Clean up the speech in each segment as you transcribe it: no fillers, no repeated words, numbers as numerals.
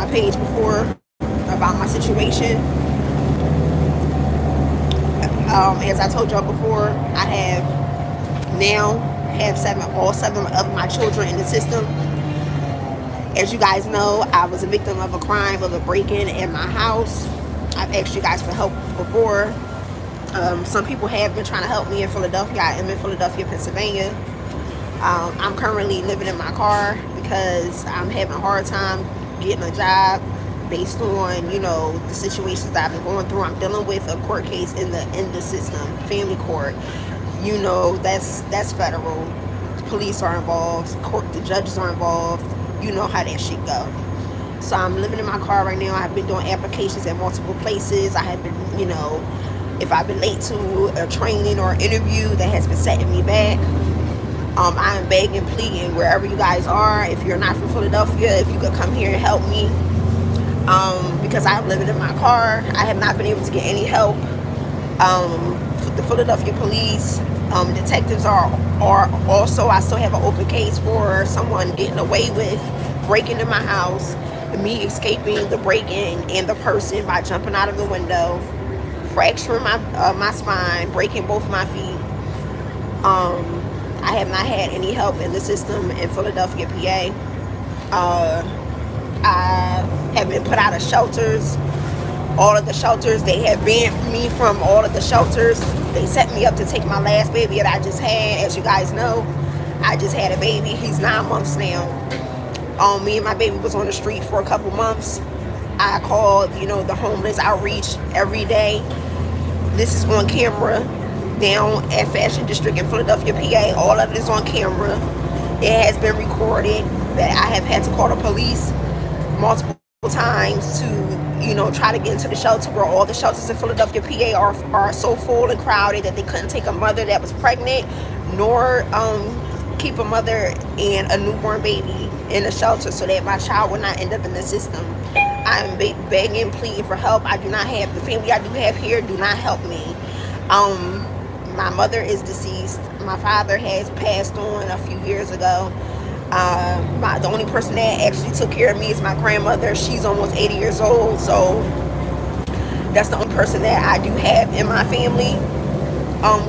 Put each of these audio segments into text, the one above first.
my page before about my situation. As I told y'all before, I have all seven of my children in the system. As you guys know, I was a victim of a crime of a break-in in my house. I've asked you guys for help before. Some people have been trying to help me in Philadelphia. I am in Philadelphia, Pennsylvania. I'm currently living in my car because I'm having a hard time getting a job based on, the situations that I've been going through. I'm dealing with a court case in the system, family court. That's federal. The police are involved, the judges are involved. You know how that shit go. So I'm living in my car right now. I've been doing applications at multiple places. I have been, if I've been late to a training or interview that has been setting me back. I am begging, pleading, wherever you guys are, if you're not from Philadelphia, if you could come here and help me. Because I'm living in my car. I have not been able to get any help. The Philadelphia police, detectives are also, I still have an open case for someone getting away with breaking into my house, me escaping the break-in and the person by jumping out of the window, fracturing my spine, breaking both my feet. I have not had any help in the system in Philadelphia, PA. I have been put out of shelters. All of the shelters, they have banned me from all of the shelters. They set me up to take my last baby that I just had. As you guys know, I just had a baby. He's 9 months now. Me and my baby was on the street for a couple months. I called, the homeless outreach every day. This is on camera down at Fashion District in Philadelphia, PA. All of it is on camera. It has been recorded that I have had to call the police multiple times to try to get into the shelter, where all the shelters in Philadelphia, PA are so full and crowded that they couldn't take a mother that was pregnant, nor keep a mother and a newborn baby in a shelter so that my child would not end up in the system. I'm begging, pleading for help. I do not have, the family I do have here do not help me. My mother is deceased. My father has passed on a few years ago. The only person that actually took care of me is my grandmother. She's almost 80 years old, so that's the only person that I do have in my family,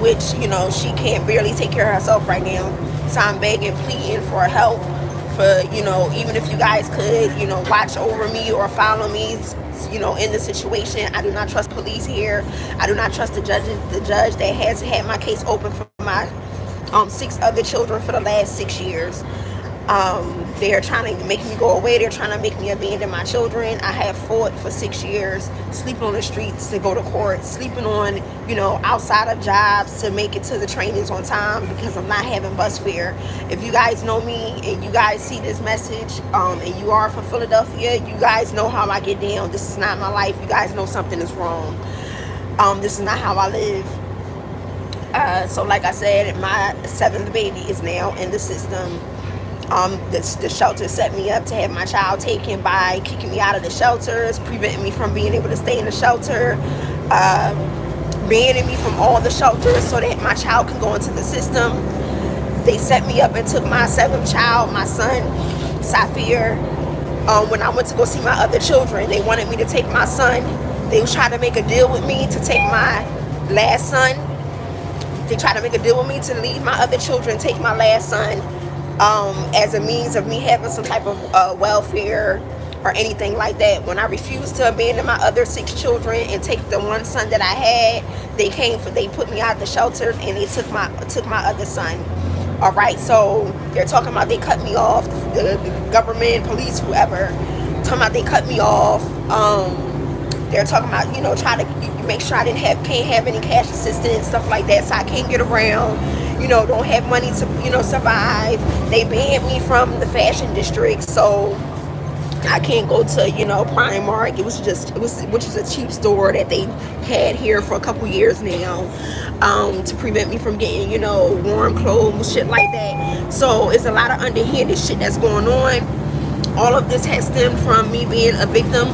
which, she can't barely take care of herself right now. So I'm begging, pleading for help, for, even if you guys could, watch over me or follow me, in the situation. I do not trust police here. I do not trust the judge that has had my case open for my 6 other children for the last 6 years. They're trying to make me go away. They're trying to make me abandon my children. I have fought for 6 years, sleeping on the streets to go to court, sleeping on, outside of jobs to make it to the trainings on time because I'm not having bus fare. If you guys know me and you guys see this message, and you are from Philadelphia, you guys know how I get down. This is not my life. You guys know something is wrong. This is not how I live. So like I said, my 7th baby is now in the system. The shelter set me up to have my child taken by kicking me out of the shelters, preventing me from being able to stay in the shelter, banning me from all the shelters so that my child can go into the system. They set me up and took my 7th child, my son, Safir. When I went to go see my other children, they wanted me to take my son. They was trying to make a deal with me to take my last son. They tried to make a deal with me to leave my other children, take my last son, as a means of me having some type of welfare or anything like that. When I refused to abandon my other 6 children and take the one son that I had, they put me out of the shelter and they took my other son. All right, so they're talking about they cut me off, the government, police, whoever, talking about they cut me off. They're talking about, trying to make sure I can't have any cash assistance, stuff like that, so I can't get around, don't have money to, survive. They banned me from the Fashion District, so I can't go to, Primark. Which is a cheap store that they had here for a couple years now, to prevent me from getting, warm clothes, shit like that. So it's a lot of underhanded shit that's going on. All of this has stemmed from me being a victim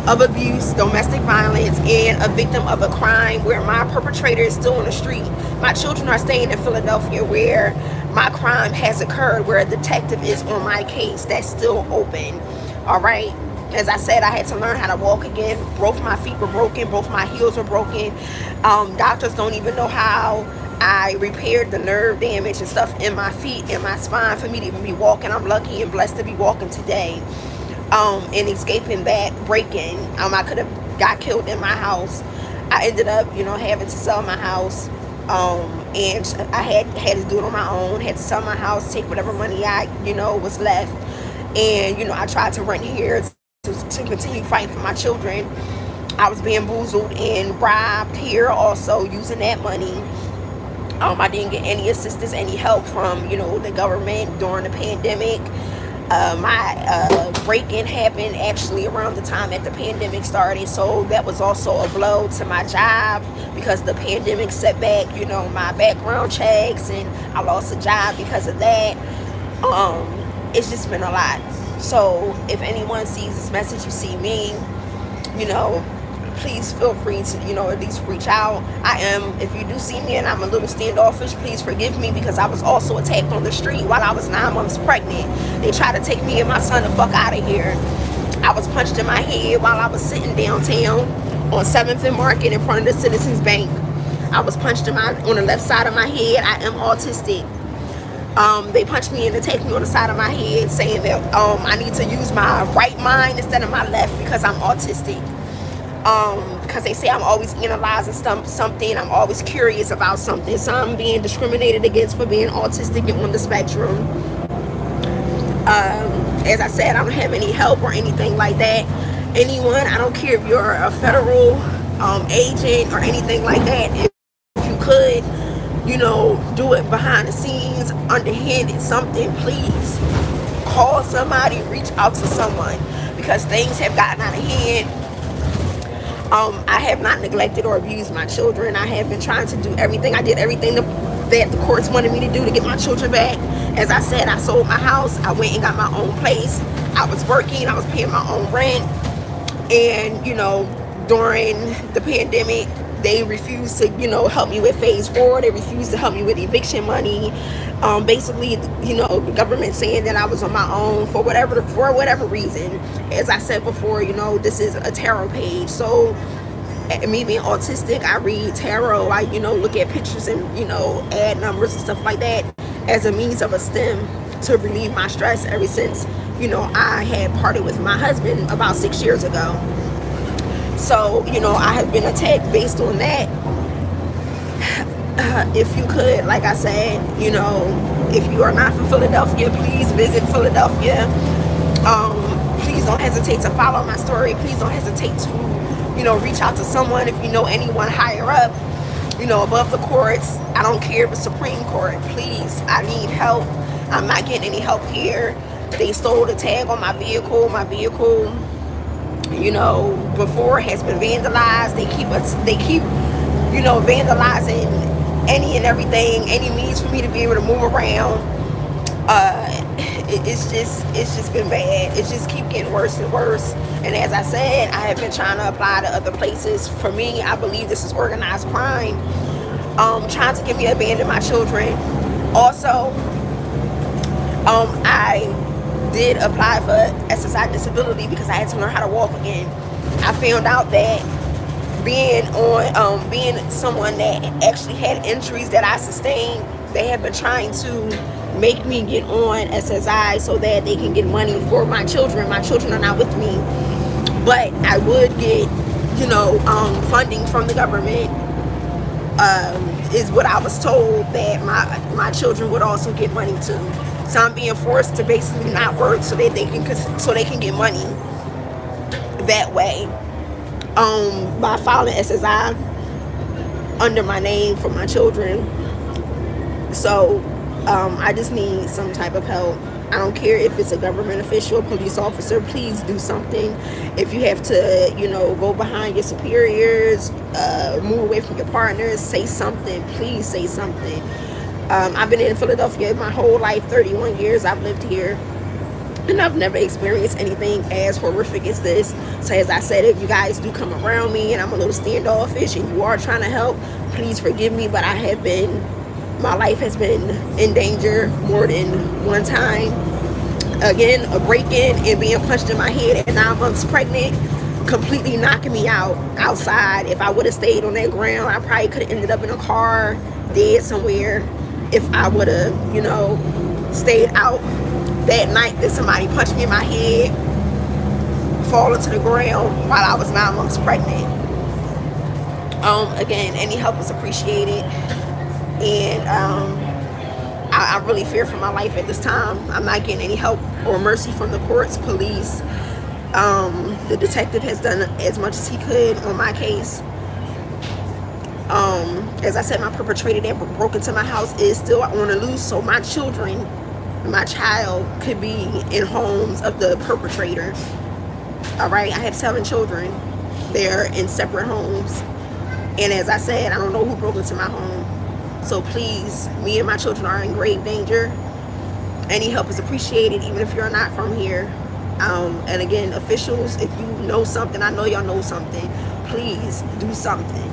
of abuse, domestic violence, and a victim of a crime where my perpetrator is still on the street. My children are staying in Philadelphia where my crime has occurred, where a detective is on my case that's still open. All right. As I said, I had to learn how to walk again. Both my feet were broken. Both my heels were broken. Doctors don't even know how I repaired the nerve damage and stuff in my feet and my spine for me to even be walking. I'm lucky and blessed to be walking today. And escaping that break-in. I could have got killed in my house. I ended up, having to sell my house. And I had to do it on my own. Had to sell my house, take whatever money I, was left. And, I tried to rent here to continue fighting for my children. I was bamboozled and bribed here also using that money. I didn't get any assistance, any help from, the government during the pandemic. My break-in happened actually around the time that the pandemic started, so that was also a blow to my job because the pandemic set back, my background checks, and I lost a job because of that. It's just been a lot. So if anyone sees this message, you see me, please feel free to, at least reach out. If you do see me and I'm a little standoffish, please forgive me, because I was also attacked on the street while I was 9 months pregnant. They tried to take me and my son the fuck out of here. I was punched in my head while I was sitting downtown on 7th and Market in front of the Citizens Bank. I was punched on the left side of my head. I am autistic. They punched me and attacked me on the side of my head, saying that I need to use my right mind instead of my left because I'm autistic. Because they say I'm always analyzing something, I'm always curious about something, so I'm being discriminated against for being autistic and on the spectrum. As I said, I don't have any help or anything like that. Anyone, I don't care if you're a federal agent or anything like that, if you could, do it behind the scenes, underhanded something, please call somebody, reach out to someone, because things have gotten out of hand. I have not neglected or abused my children. I have been trying to do everything. I did everything that the courts wanted me to do to get my children back. As I said, I sold my house. I went and got my own place. I was working. I was paying my own rent. And, during the pandemic, they refused to, help me with phase 4. They refused to help me with eviction money. Basically, the government saying that I was on my own for whatever reason. As I said before, this is a tarot page. So me being autistic, I read tarot. I, look at pictures and, add numbers and stuff like that as a means of a stem to relieve my stress ever since, I had parted with my husband about 6 years ago. So, I have been attacked based on that. If you could, like I said, if you are not from Philadelphia, please visit Philadelphia. Please don't hesitate to follow my story. Please don't hesitate to, reach out to someone if you know anyone higher up, above the courts. I don't care if it's Supreme Court. Please, I need help. I'm not getting any help here. They stole the tag on my vehicle. My vehicle, before has been vandalized. They keep vandalizing any and everything, any means for me to be able to move around. It's just been bad. It just keep getting worse and worse. And as I said, I have been trying to apply to other places. For me, I believe this is organized crime. Trying to get me to abandon my children. Also, I did apply for SSI disability because I had to learn how to walk again. I found out that being someone that actually had injuries that I sustained, they have been trying to make me get on SSI so that they can get money for my children. My children are not with me, but I would get, funding from the government. Is what I was told that my children would also get money too. So I'm being forced to basically not work so that they can get money that way. By filing SSI under my name for my children. So I just need some type of help. I don't care if it's a government official, a police officer, please do something. If you have to, go behind your superiors, move away from your partners, say something, please say something. I've been in Philadelphia my whole life, 31 years I've lived here. And I've never experienced anything as horrific as this. So as I said, if you guys do come around me and I'm a little standoffish and you are trying to help, please forgive me. But my life has been in danger more than one time. Again, a break-in and being punched in my head at 9 months pregnant, completely knocking me out outside. If I would have stayed on that ground, I probably could have ended up in a car, dead somewhere. If I would have, stayed out that night that somebody punched me in my head, falling to the ground while I was 9 months pregnant. Again, any help is appreciated. And I really fear for my life at this time. I'm not getting any help or mercy from the courts, police. The detective has done as much as he could on my case. As I said, my perpetrator that broke into my house is still on the loose, so my child could be in homes of the perpetrator. All right, I have 7 children. They're in separate homes. And as I said, I don't know who broke into my home. So please, me and my children are in grave danger. Any help is appreciated, even if you're not from here. And again, officials, if you know something, I know y'all know something, please do something.